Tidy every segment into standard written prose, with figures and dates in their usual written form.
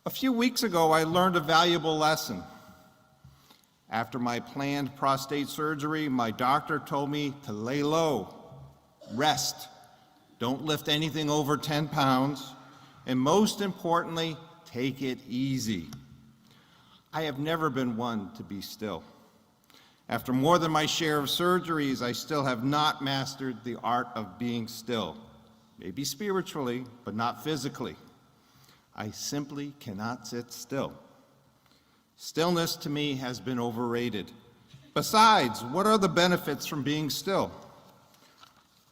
A few weeks ago, I learned a valuable lesson. After my planned prostate surgery, my doctor told me to lay low, rest, don't lift anything over 10 pounds, and most importantly, take it easy. I have never been one to be still. After more than my share of surgeries, I still have not mastered the art of being still. Maybe spiritually, but not physically. I simply cannot sit still. Stillness to me has been overrated. Besides, what are the benefits from being still?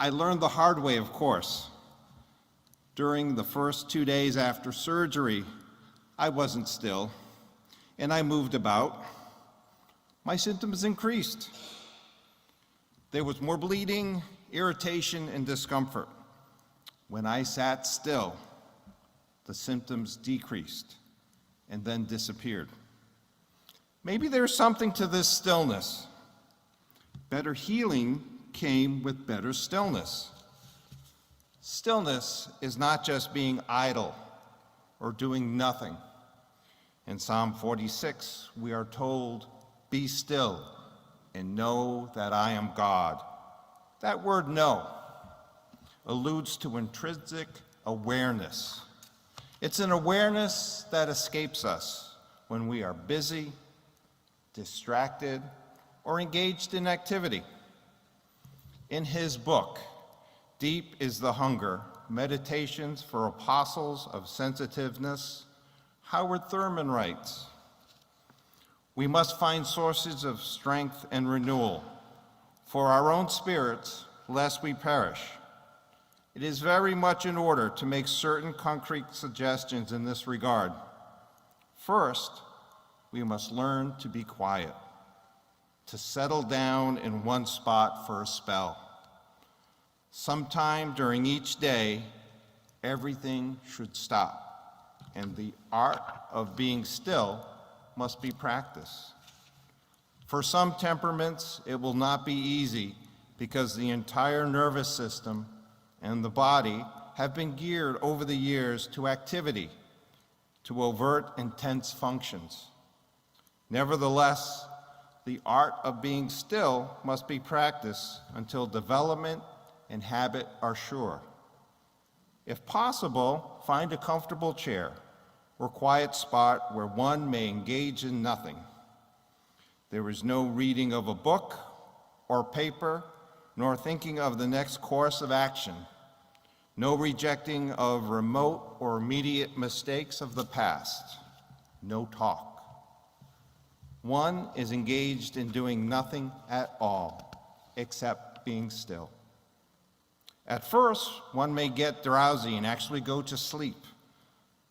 I learned the hard way, of course. During the first 2 days after surgery, I wasn't still, and I moved about. My symptoms increased. There was more bleeding, irritation, and discomfort. When I sat still, the symptoms decreased and then disappeared. Maybe there's something to this stillness. Better healing came with better stillness. Stillness is not just being idle or doing nothing. In Psalm 46, we are told, "Be still and know that I am God." That word "know" alludes to intrinsic awareness. It's an awareness that escapes us when we are busy, distracted, or engaged in activity. In his book, Deep is the Hunger, Meditations for Apostles of Sensitiveness, Howard Thurman writes, "We must find sources of strength and renewal for our own spirits, lest we perish. It is very much in order to make certain concrete suggestions in this regard. First, we must learn to be quiet, to settle down in one spot for a spell. Sometime during each day, everything should stop, and the art of being still must be practiced. For some temperaments, it will not be easy because the entire nervous system and the body have been geared over the years to activity, to overt intense functions. Nevertheless, the art of being still must be practiced until development and habit are sure. If possible, find a comfortable chair or quiet spot where one may engage in nothing. There is no reading of a book or paper, nor thinking of the next course of action. No rejecting of remote or immediate mistakes of the past. No talk. One is engaged in doing nothing at all, except being still. At first, one may get drowsy and actually go to sleep.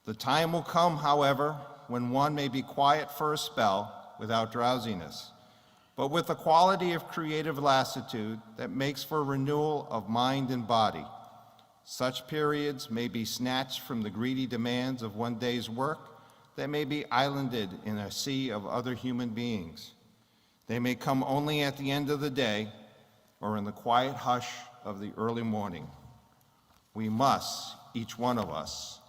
The time will come, however, when one may be quiet for a spell without drowsiness, but with a quality of creative lassitude that makes for renewal of mind and body. Such periods may be snatched from the greedy demands of one day's work that may be islanded in a sea of other human beings. They may come only at the end of the day or in the quiet hush of the early morning. We must, each one of us,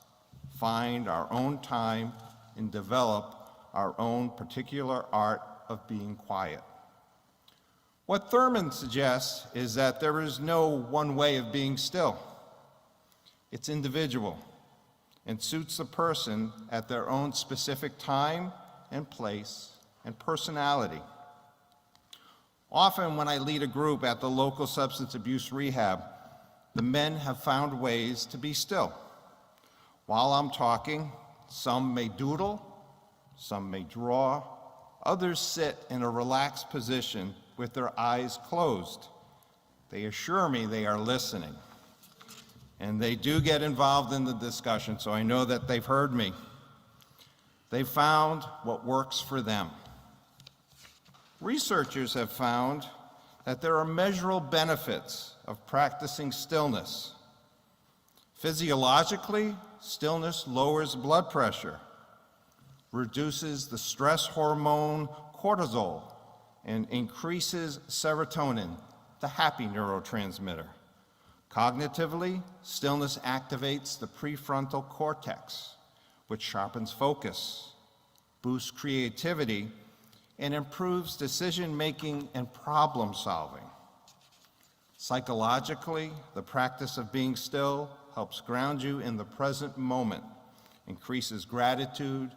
find our own time and develop our own particular art of being quiet. What Thurman suggests is that there is no one way of being still. It's individual and suits the person at their own specific time and place and personality. Often when I lead a group at the local substance abuse rehab, the men have found ways to be still. While I'm talking, some may doodle, some may draw, others sit in a relaxed position with their eyes closed. They assure me they are listening. And they do get involved in the discussion, so I know that they've heard me. They found what works for them. Researchers have found that there are measurable benefits of practicing stillness. Physiologically, stillness lowers blood pressure, reduces the stress hormone cortisol, and increases serotonin, the happy neurotransmitter. Cognitively, stillness activates the prefrontal cortex, which sharpens focus, boosts creativity, and improves decision-making and problem-solving. Psychologically, the practice of being still helps ground you in the present moment, increases gratitude,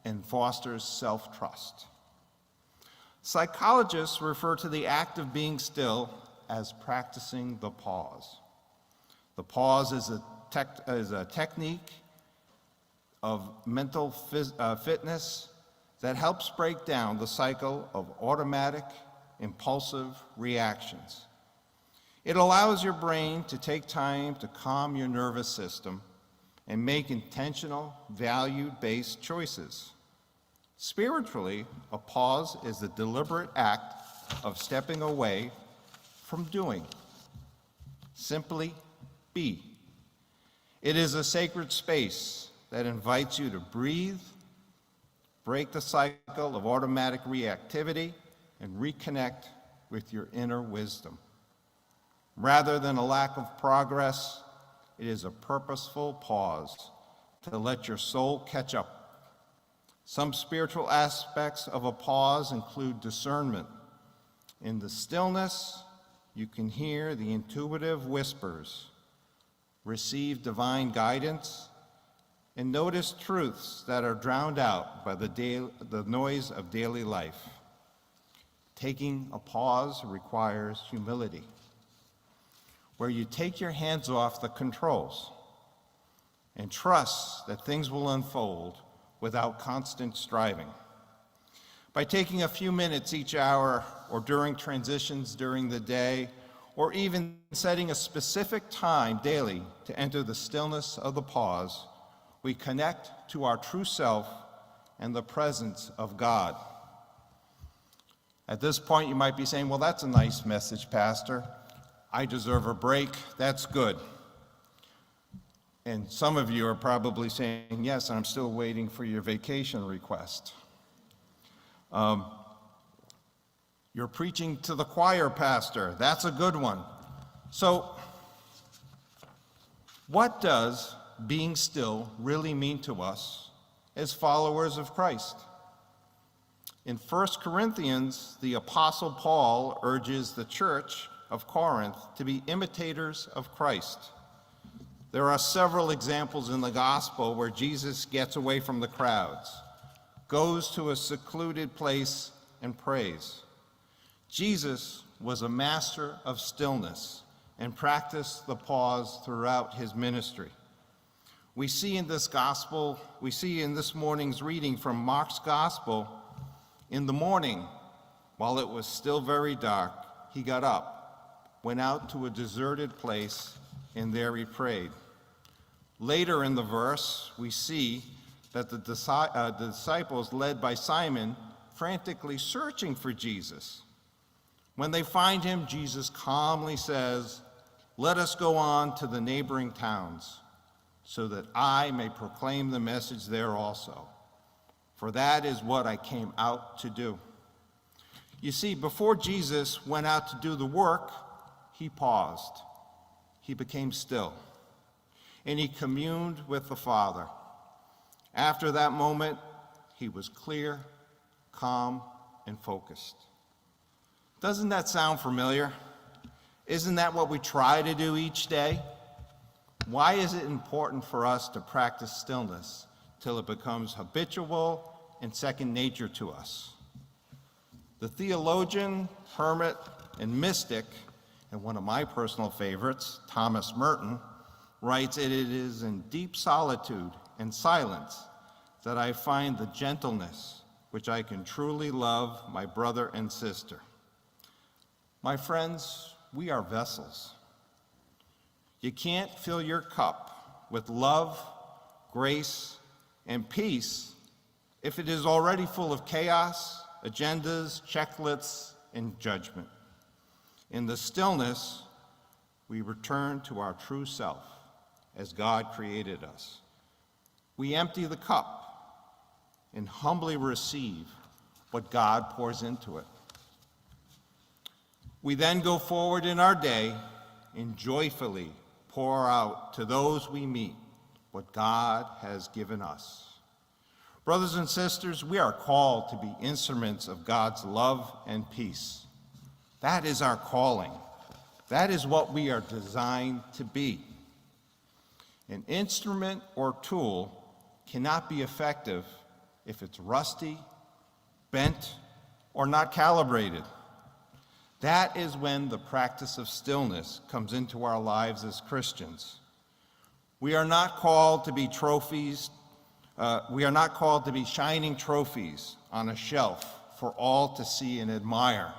and fosters self-trust. Psychologists refer to the act of being still as practicing the pause. The pause is a technique of mental fitness that helps break down the cycle of automatic, impulsive reactions. It allows your brain to take time to calm your nervous system and make intentional, value-based choices. Spiritually, a pause is the deliberate act of stepping away from doing. Simply be. It is a sacred space that invites you to breathe, break the cycle of automatic reactivity, and reconnect with your inner wisdom. Rather than a lack of progress, it is a purposeful pause to let your soul catch up. Some spiritual aspects of a pause include discernment. In the stillness, you can hear the intuitive whispers, receive divine guidance, and notice truths that are drowned out by the noise of daily life. Taking a pause requires humility, where you take your hands off the controls and trust that things will unfold without constant striving. By taking a few minutes each hour or during transitions during the day, or even setting a specific time daily to enter the stillness of the pause, we connect to our true self and the presence of God. At this point, you might be saying, well, that's a nice message, Pastor. I deserve a break. That's good. And some of you are probably saying, yes, I'm still waiting for your vacation request. You're preaching to the choir, Pastor. That's a good one. So, what does being still really mean to us as followers of Christ? In 1 Corinthians, the Apostle Paul urges the church of Corinth to be imitators of Christ. There are several examples in the gospel where Jesus gets away from the crowds, goes to a secluded place, and prays. Jesus was a master of stillness and practiced the pause throughout his ministry. We see in this morning's reading from Mark's gospel, in the morning, while it was still very dark, he got up, went out to a deserted place, and there he prayed. Later in the verse, we see that the disciples, led by Simon, frantically searching for Jesus. When they find him, Jesus calmly says, "Let us go on to the neighboring towns, so that I may proclaim the message there also. For that is what I came out to do." You see, before Jesus went out to do the work, he paused. He became still, and he communed with the Father. After that moment, he was clear, calm, and focused. Doesn't that sound familiar? Isn't that what we try to do each day? Why is it important for us to practice stillness till it becomes habitual and second nature to us? The theologian, hermit, and mystic, and one of my personal favorites, Thomas Merton, writes, "It is in deep solitude and silence that I find the gentleness which I can truly love my brother and sister." My friends, we are vessels. You can't fill your cup with love, grace, and peace if it is already full of chaos, agendas, checklists, and judgment. In the stillness, we return to our true self as God created us. We empty the cup and humbly receive what God pours into it. We then go forward in our day and joyfully pour out to those we meet what God has given us. Brothers and sisters, we are called to be instruments of God's love and peace. That is our calling. That is what we are designed to be. An instrument or tool cannot be effective if it's rusty, bent, or not calibrated. That is when the practice of stillness comes into our lives as Christians. We are not called to be trophies. We are not called to be shining trophies on a shelf for all to see and admire.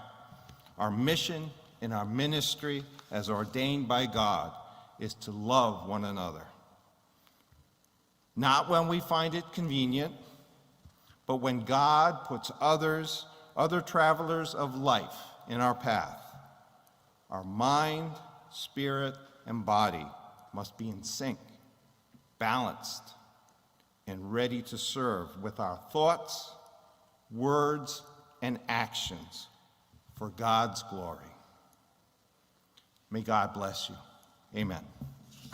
Our mission in our ministry, as ordained by God, is to love one another. Not when we find it convenient, but when God puts other travelers of life in our path. Our mind, spirit, and body must be in sync, balanced, and ready to serve with our thoughts, words, and actions for God's glory. May God bless you. Amen.